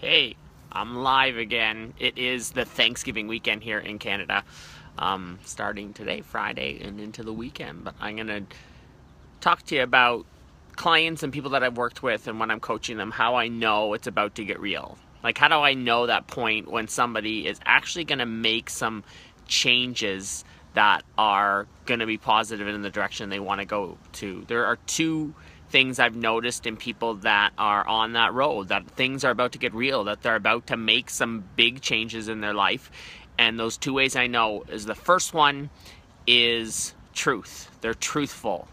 Hey, I'm live again. It is the Thanksgiving weekend here in Canada. Starting today, Friday, and into the weekend. But I'm going to talk to you about clients and people that I've worked with and when I'm coaching them, how I know it's about to get real. Like, how do I know that point when somebody is actually going to make some changes that are going to be positive in the direction they want to go to? There are two things I've noticed in people that are on that road, that things are about to get real, that they're about to make some big changes in their life. And those two ways I know is, the first one is truth. They're truthful.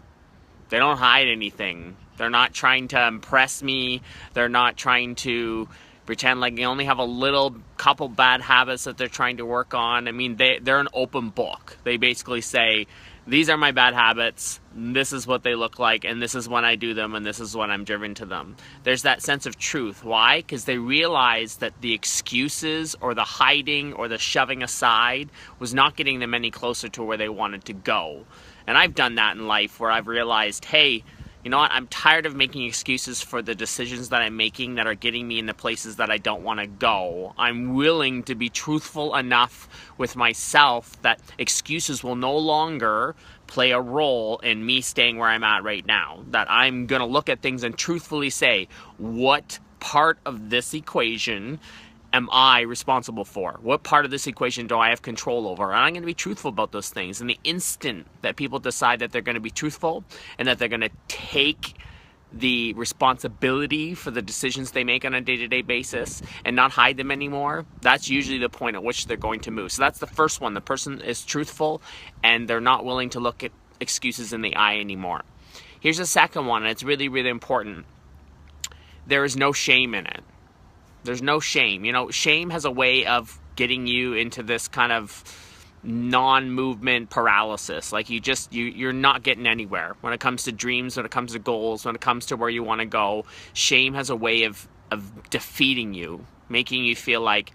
They don't hide anything. They're not trying to impress me. They're not trying to pretend like they only have a little couple bad habits that they're trying to work on. I mean, they're an open book. They basically say, these are my bad habits, this is what they look like, and this is when I do them, and this is when I'm driven to them. There's that sense of truth. Why? Because they realize that the excuses or the hiding or the shoving aside was not getting them any closer to where they wanted to go. And I've done that in life, where I've realized, hey, you know what, I'm tired of making excuses for the decisions that I'm making that are getting me into places that I don't want to go. I'm willing to be truthful enough with myself that excuses will no longer play a role in me staying where I'm at right now. That I'm going to look at things and truthfully say, what part of this equation am I responsible for? What part of this equation do I have control over? And I'm going to be truthful about those things. And the instant that people decide that they're going to be truthful and that they're going to take the responsibility for the decisions they make on a day-to-day basis and not hide them anymore, that's usually the point at which they're going to move. So that's the first one. The person is truthful and they're not willing to look at excuses in the eye anymore. Here's the second one, and it's really, really important. There is no shame in it. There's no shame. You know, shame has a way of getting you into this kind of non-movement paralysis. Like you're not getting anywhere when it comes to dreams, when it comes to goals, when it comes to where you want to go. Shame has a way of defeating you, making you feel like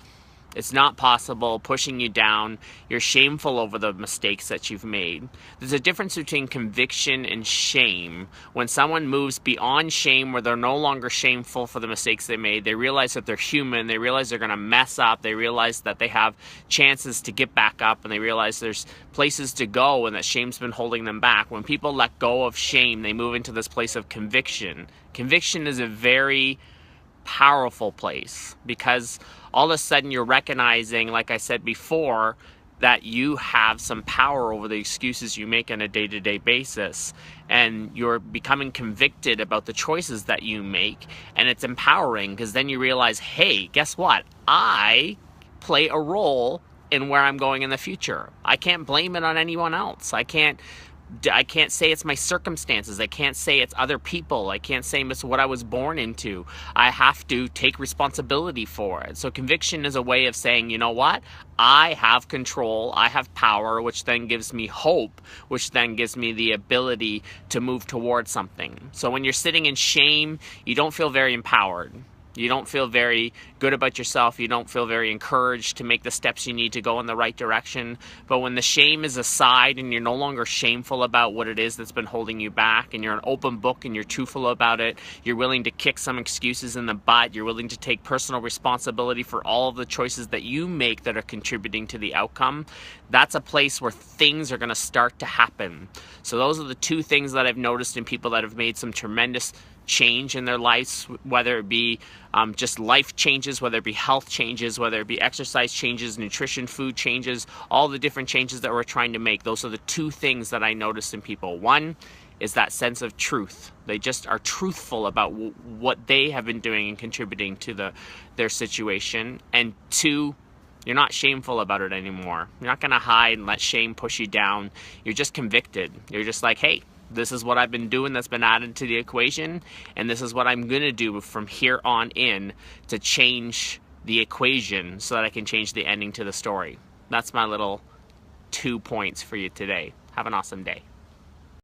it's not possible, pushing you down. You're shameful over the mistakes that you've made. There's a difference between conviction and shame. When someone moves beyond shame, where they're no longer shameful for the mistakes they made, they realize that they're human, they realize they're going to mess up, they realize that they have chances to get back up, and they realize there's places to go and that shame's been holding them back. When people let go of shame, they move into this place of conviction. Conviction is a very powerful place, because all of a sudden you're recognizing, like I said before, that you have some power over the excuses you make on a day-to-day basis, and you're becoming convicted about the choices that you make, and it's empowering, because then you realize, hey, guess what? I play a role in where I'm going in the future. I can't blame it on anyone else. I can't say it's my circumstances. I can't say it's other people. I can't say it's what I was born into. I have to take responsibility for it. So conviction is a way of saying, you know what? I have control. I have power, which then gives me hope, which then gives me the ability to move towards something. So when you're sitting in shame, you don't feel very empowered. You don't feel very good about yourself. You don't feel very encouraged to make the steps you need to go in the right direction. But when the shame is aside and you're no longer shameful about what it is that's been holding you back, and you're an open book and you're truthful about it, you're willing to kick some excuses in the butt, you're willing to take personal responsibility for all of the choices that you make that are contributing to the outcome, that's a place where things are going to start to happen. So those are the two things that I've noticed in people that have made some tremendous change in their lives, whether it be just life changes, whether it be health changes, whether it be exercise changes, nutrition, food changes, all the different changes that we're trying to make. Those are the two things that I noticed in people. One is that sense of truth. They just are truthful about what they have been doing and contributing to their situation. And two, you're not shameful about it anymore. You're not going to hide and let shame push you down. You're just convicted. You're just like, hey, this is what I've been doing that's been added to the equation, and this is what I'm going to do from here on in to change the equation so that I can change the ending to the story. That's my little 2 points for you today. Have an awesome day.